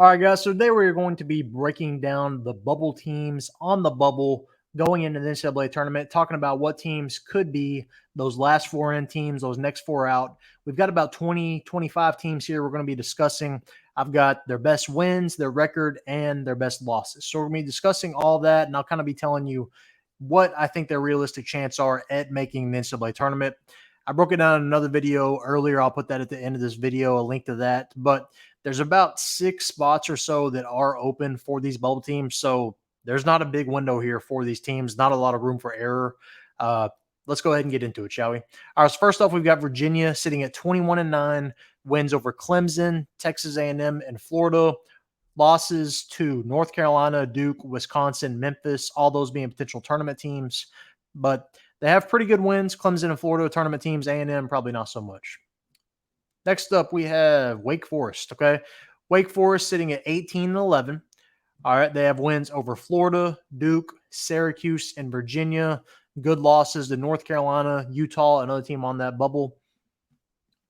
All right, guys. So today we're going to be breaking down the bubble teams on the bubble going into the NCAA tournament, talking about what teams could be those last four in teams, those next four out. We've got about 20, 25 teams here we're going to be discussing. I've got their best wins, their record, and their best losses. So we're going to be discussing all that, and I'll kind of be telling you what I think their realistic chances are at making the NCAA tournament. I broke it down in another video earlier. I'll put that at the end of this video, a link to that. But there's about 6 spots or so that are open for these bubble teams. So there's not a big window here for these teams, not a lot of room for error. Let's go ahead and get into it, shall we? All right, so first off, we've got Virginia sitting at 21-9, wins over Clemson, Texas A&M, and Florida. Losses to North Carolina, Duke, Wisconsin, Memphis, all those being potential tournament teams. But they have pretty good wins. Clemson and Florida tournament teams, A&M probably not so much. Next up, we have Wake Forest, okay? Wake Forest sitting at 18-11. All right, they have wins over Florida, Duke, Syracuse, and Virginia. Good losses to North Carolina, Utah, another team on that bubble.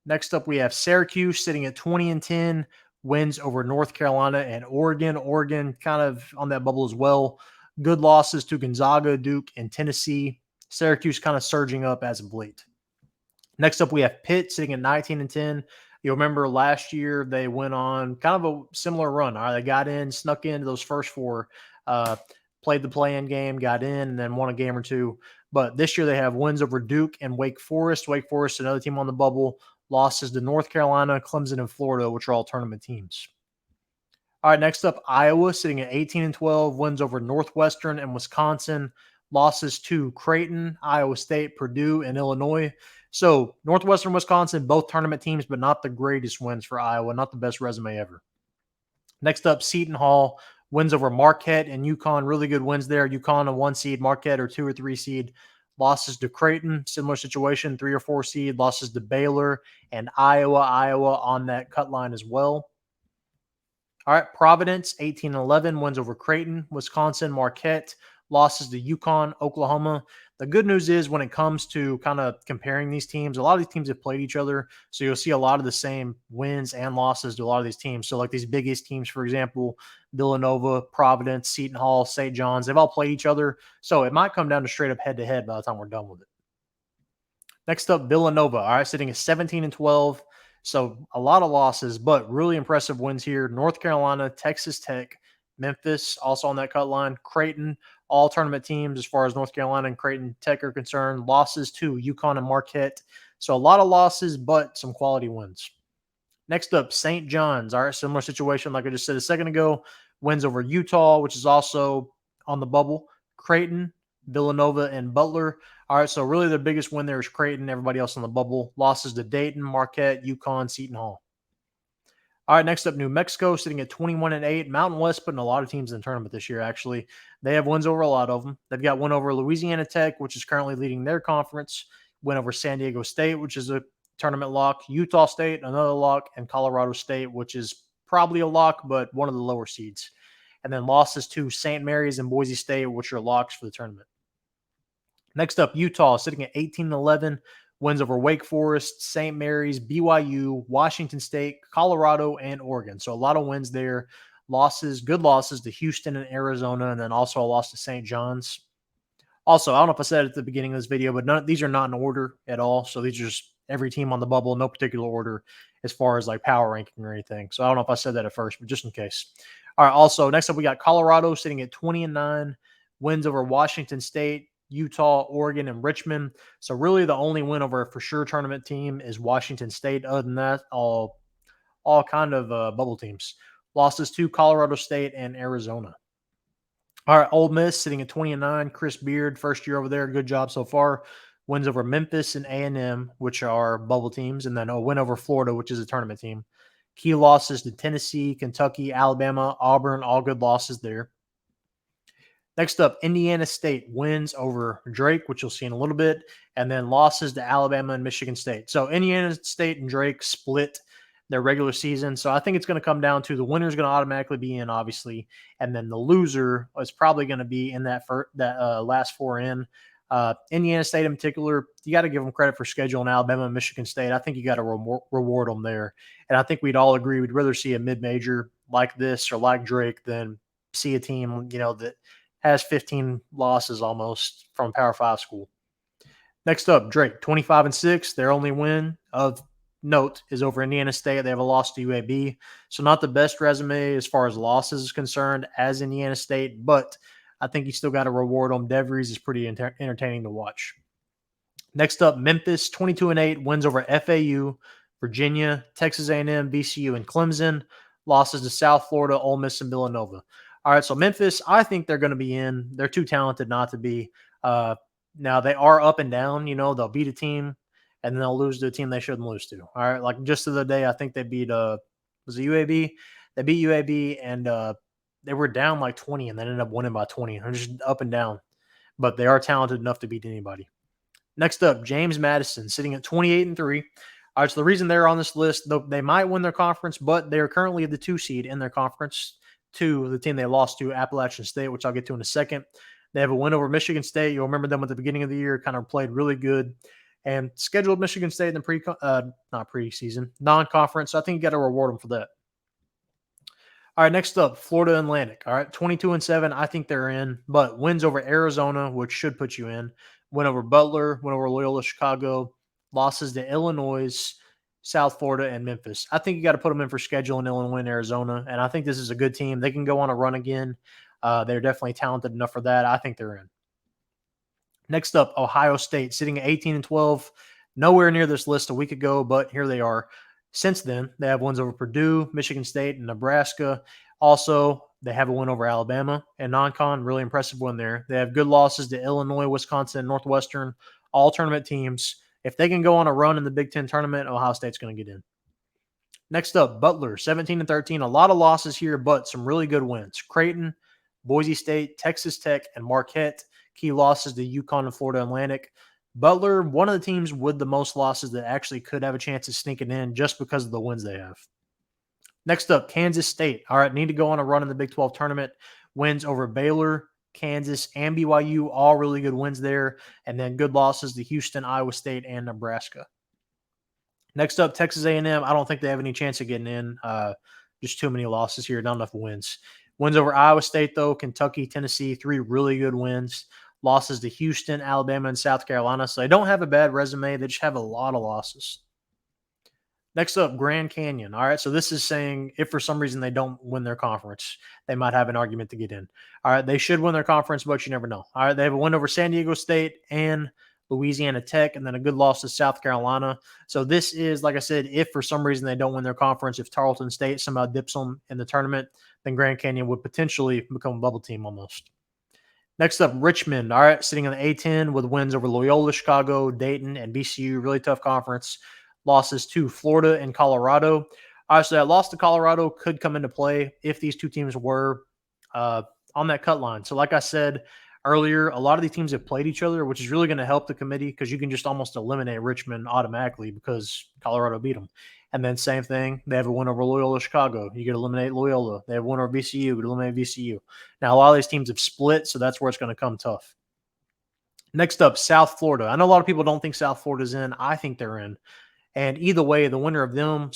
Next up, we have Syracuse sitting at 20-10, wins over North Carolina and Oregon. Oregon kind of on that bubble as well. Good losses to Gonzaga, Duke, and Tennessee. Syracuse kind of surging up as of late. Next up, we have Pitt sitting at 19-10. You'll remember last year they went on kind of a similar run. All right, they got in, snuck into those first four, played the play-in game, got in, and then won a game or two. But this year they have wins over Duke and Wake Forest. Wake Forest, another team on the bubble. Losses to North Carolina, Clemson, and Florida, which are all tournament teams. All right, next up, Iowa sitting at 18-12, wins over Northwestern and Wisconsin. Losses to Creighton, Iowa State, Purdue, and Illinois. So Northwestern, Wisconsin, both tournament teams, but not the greatest wins for Iowa, not the best resume ever. Next up, Seton Hall, wins over Marquette and UConn. Really good wins there. UConn a 1 seed, Marquette or 2 or 3 seed. Losses to Creighton, similar situation, 3 or 4 seed. Losses to Baylor and Iowa on that cut line as well. All right, Providence, 18-11, wins over Creighton, Wisconsin, Marquette. Losses to UConn, Oklahoma. The good news is when it comes to kind of comparing these teams, a lot of these teams have played each other. So you'll see a lot of the same wins and losses to a lot of these teams. So like these biggest teams, for example, Villanova, Providence, Seton Hall, St. John's, they've all played each other. So it might come down to straight up head-to-head by the time we're done with it. Next up, Villanova. All right, sitting at 17-12. So a lot of losses, but really impressive wins here. North Carolina, Texas Tech, Memphis, also on that cut line, Creighton, all tournament teams as far as North Carolina and Creighton Tech are concerned. Losses to UConn and Marquette. So a lot of losses, but some quality wins. Next up, St. John's. All right, similar situation like I just said a second ago. Wins over Utah, which is also on the bubble. Creighton, Villanova, and Butler. All right, so really the biggest win there is Creighton. Everybody else on the bubble. Losses to Dayton, Marquette, UConn, Seton Hall. All right, next up, New Mexico sitting at 21-8. Mountain West putting a lot of teams in the tournament this year, actually. They have wins over a lot of them. They've got one over Louisiana Tech, which is currently leading their conference. Win over San Diego State, which is a tournament lock. Utah State, another lock. And Colorado State, which is probably a lock, but one of the lower seeds. And then losses to St. Mary's and Boise State, which are locks for the tournament. Next up, Utah sitting at 18-11. Wins over Wake Forest, St. Mary's, BYU, Washington State, Colorado, and Oregon. So a lot of wins there. Losses, good losses to Houston and Arizona, and then also a loss to St. John's. Also, I don't know if I said it at the beginning of this video, but these are not in order at all. So these are just every team on the bubble, no particular order as far as like power ranking or anything. So I don't know if I said that at first, but just in case. All right, also, next up, we got Colorado sitting at 20-9. Wins over Washington State, Utah, Oregon, and Richmond. So really the only win over a for sure tournament team is Washington State. Other than that, all kind of bubble teams. Losses to Colorado State and Arizona. All right, Ole Miss sitting at 20-9. Chris Beard, first year over there. Good job so far. Wins over Memphis and A&M, which are bubble teams, and then a win over Florida, which is a tournament team. Key losses to Tennessee, Kentucky, Alabama, Auburn, all good losses there. Next up, Indiana State wins over Drake, which you'll see in a little bit, and then losses to Alabama and Michigan State. So Indiana State and Drake split their regular season. So I think it's going to come down to the winner is going to automatically be in, obviously, and then the loser is probably going to be in that last four in. Indiana State in particular, you got to give them credit for scheduling Alabama and Michigan State. I think you got to reward them there. And I think we'd all agree we'd rather see a mid-major like this or like Drake than see a team, that has 15 losses almost from Power 5 school. Next up, Drake, 25-6. Their only win of note is over Indiana State. They have a loss to UAB. So not the best resume as far as losses is concerned as Indiana State, but I think you still got to reward them. DeVries is pretty entertaining to watch. Next up, Memphis, 22-8, wins over FAU, Virginia, Texas A&M, VCU, and Clemson. Losses to South Florida, Ole Miss, and Villanova. All right, so Memphis, I think they're going to be in. They're too talented not to be. Now, they are up and down. They'll beat a team, and then they'll lose to a team they shouldn't lose to. All right, like just the other day, I think they beat was it UAB? They beat UAB, and they were down like 20, and then ended up winning by 20. They're just up and down, but they are talented enough to beat anybody. Next up, James Madison, sitting at 28-3. All right, so the reason they're on this list, though, they might win their conference, but they are currently the 2 seed in their conference to the team they lost to, Appalachian State, which I'll get to in a second. They have a win over Michigan State. You'll remember them at the beginning of the year, kind of played really good, and scheduled Michigan State in the non-conference. So I think you got to reward them for that. All right, next up, Florida Atlantic. All right, 22-7. I think they're in, but wins over Arizona, which should put you in. Win over Butler, win over Loyola Chicago, losses to Illinois, South Florida, and Memphis. I think you got to put them in for schedule in Illinois and Arizona, and I think this is a good team. They can go on a run again. They're definitely talented enough for that. I think they're in. Next up, Ohio State, sitting at 18-12. Nowhere near this list a week ago, but here they are. Since then, they have wins over Purdue, Michigan State, and Nebraska. Also, they have a win over Alabama and non-con. Really impressive win there. They have good losses to Illinois, Wisconsin, and Northwestern, all tournament teams. If they can go on a run in the Big Ten tournament, Ohio State's going to get in. Next up, Butler, 17-13. A lot of losses here, but some really good wins. Creighton, Boise State, Texas Tech, and Marquette. Key losses to UConn and Florida Atlantic. Butler, one of the teams with the most losses that actually could have a chance of sneaking in just because of the wins they have. Next up, Kansas State. All right, need to go on a run in the Big 12 tournament. Wins over Baylor, Kansas, and BYU, all really good wins there. And then good losses to Houston, Iowa State, and Nebraska. Next up, Texas A&M. I don't think they have any chance of getting in. Just too many losses here, not enough wins. Wins over Iowa State, though, Kentucky, Tennessee, 3 really good wins. Losses to Houston, Alabama, and South Carolina. So they don't have a bad resume. They just have a lot of losses. Next up, Grand Canyon. All right, so this is saying if for some reason they don't win their conference, they might have an argument to get in. All right, they should win their conference, but you never know. All right, they have a win over San Diego State and Louisiana Tech, and then a good loss to South Carolina. So this is, like I said, if for some reason they don't win their conference, if Tarleton State somehow dips them in the tournament, then Grand Canyon would potentially become a bubble team almost. Next up, Richmond. All right, sitting in the A10 with wins over Loyola Chicago, Dayton, and VCU. Really tough conference. Losses to Florida and Colorado. All right, so that loss to Colorado could come into play if these two teams were on that cut line. So like I said earlier, a lot of these teams have played each other, which is really going to help the committee because you can just almost eliminate Richmond automatically because Colorado beat them. And then same thing, they have a win over Loyola Chicago. You could eliminate Loyola. They have a win over VCU. You could eliminate VCU. Now, a lot of these teams have split, so that's where it's going to come tough. Next up, South Florida. I know a lot of people don't think South Florida's in. I think they're in. And either way, the winner of them,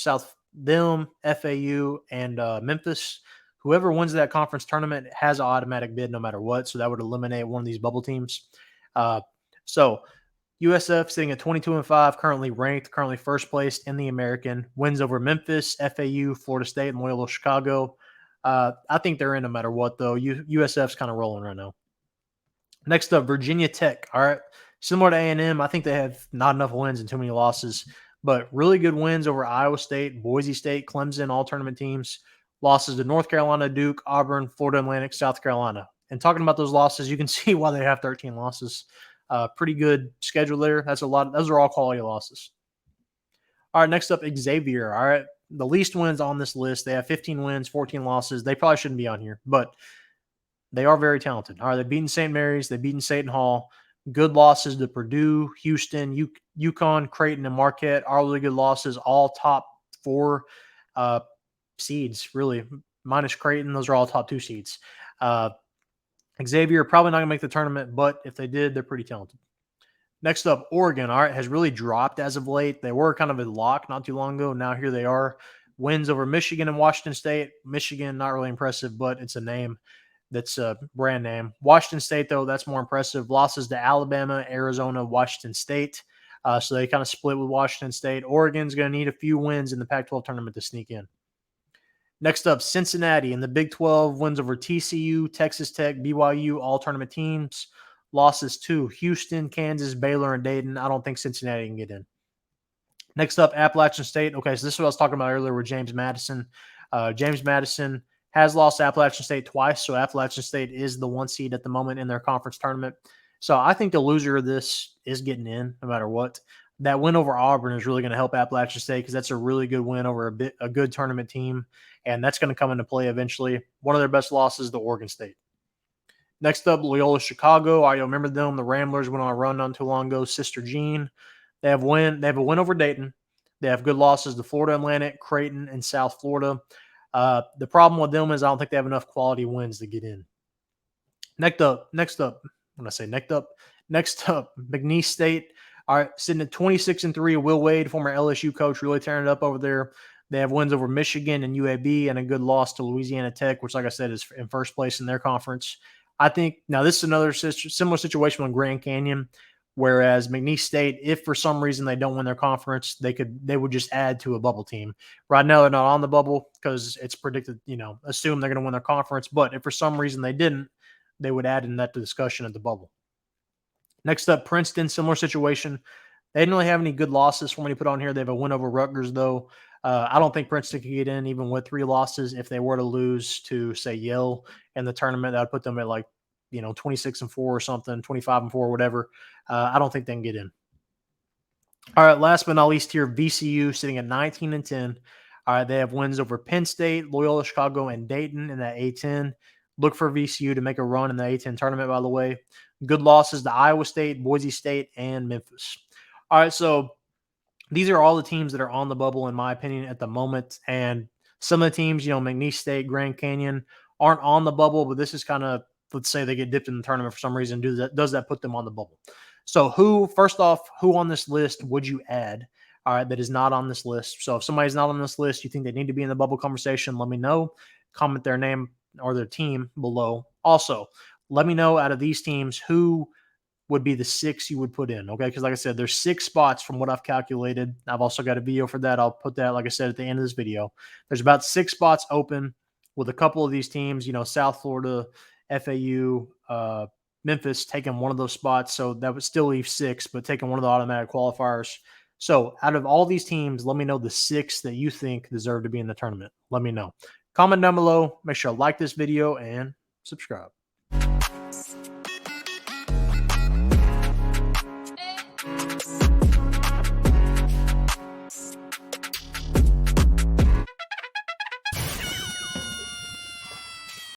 FAU, and Memphis, whoever wins that conference tournament has an automatic bid no matter what. So that would eliminate one of these bubble teams. So USF sitting at 22-5, currently ranked, currently first place in the American. Wins over Memphis, FAU, Florida State, and Loyola Chicago. I think they're in no matter what, though. USF's kind of rolling right now. Next up, Virginia Tech. All right, similar to A&M, I think they have not enough wins and too many losses, but really good wins over Iowa State, Boise State, Clemson, all tournament teams. Losses to North Carolina, Duke, Auburn, Florida Atlantic, South Carolina. And talking about those losses, you can see why they have 13 losses. Pretty good schedule there. That's a lot. Those are all quality losses. All right, next up, Xavier. All right, the least wins on this list. They have 15 wins, 14 losses. They probably shouldn't be on here, but they are very talented. All right, they've beaten St. Mary's. They've beaten Seton Hall. Good losses to Purdue, Houston, UConn, Creighton, and Marquette. All really good losses. All top 4 seeds, really, minus Creighton. Those are all top 2 seeds. Xavier probably not going to make the tournament, but if they did, they're pretty talented. Next up, Oregon, all right, has really dropped as of late. They were kind of a lock not too long ago. Now here they are. Wins over Michigan and Washington State. Michigan, not really impressive, but it's a name that's a brand name. Washington State, though, that's more impressive. Losses to Alabama, Arizona, Washington State. So they kind of split with Washington State. Oregon's going to need a few wins in the Pac-12 tournament to sneak in. Next up, Cincinnati in the Big 12 wins over TCU, Texas Tech, BYU, all tournament teams. Losses to Houston, Kansas, Baylor, and Dayton. I don't think Cincinnati can get in. Next up, Appalachian State. Okay, so this is what I was talking about earlier with James Madison. James Madison has lost to Appalachian State twice, so Appalachian State is the 1 seed at the moment in their conference tournament. So I think the loser of this is getting in no matter what. That win over Auburn is really going to help Appalachian State because that's a really good win over a good tournament team, and that's going to come into play eventually. One of their best losses to Oregon State. Next up, Loyola Chicago. I remember them. The Ramblers went on a run not too long ago. Sister Jean. They have a win over Dayton. They have good losses to Florida Atlantic, Creighton, and South Florida. The problem with them is I don't think they have enough quality wins to get in. Next up, McNeese State. All right, sitting at 26-3. Will Wade, former LSU coach, really tearing it up over there. They have wins over Michigan and UAB and a good loss to Louisiana Tech, which, like I said, is in first place in their conference. I think now this is another similar situation with Grand Canyon, whereas McNeese State, if for some reason they don't win their conference, they would just add to a bubble team. Right now they're not on the bubble because it's predicted, assume they're going to win their conference. But if for some reason they didn't, they would add in that discussion at the bubble. Next up, Princeton, similar situation. They didn't really have any good losses from when you put on here. They have a win over Rutgers, though. I don't think Princeton can get in even with 3 losses. If they were to lose to, say, Yale in the tournament, that would put them at 26-4 or something, 25-4, whatever. I don't think they can get in. All right, last but not least here, VCU sitting at 19-10. All right, they have wins over Penn State, Loyola Chicago, and Dayton in that A10. Look for VCU to make a run in the A10 tournament, by the way. Good losses to Iowa State, Boise State, and Memphis. All right, so these are all the teams that are on the bubble, in my opinion, at the moment. And some of the teams, McNeese State, Grand Canyon, aren't on the bubble, but this is kind of, let's say they get dipped in the tournament for some reason. Does that put them on the bubble? So who on this list would you add, all right, that is not on this list? So if somebody's not on this list, you think they need to be in the bubble conversation, let me know. Comment their name or their team below. Also, let me know out of these teams who would be the 6 you would put in, okay? Because like I said, there's 6 spots from what I've calculated. I've also got a video for that. I'll put that, like I said, at the end of this video. There's about 6 spots open with a couple of these teams, South Florida, FAU, Memphis taking one of those spots. So that would still leave 6, but taking one of the automatic qualifiers. So out of all these teams, let me know the 6 that you think deserve to be in the tournament. Let me know. Comment down below. Make sure to like this video and subscribe.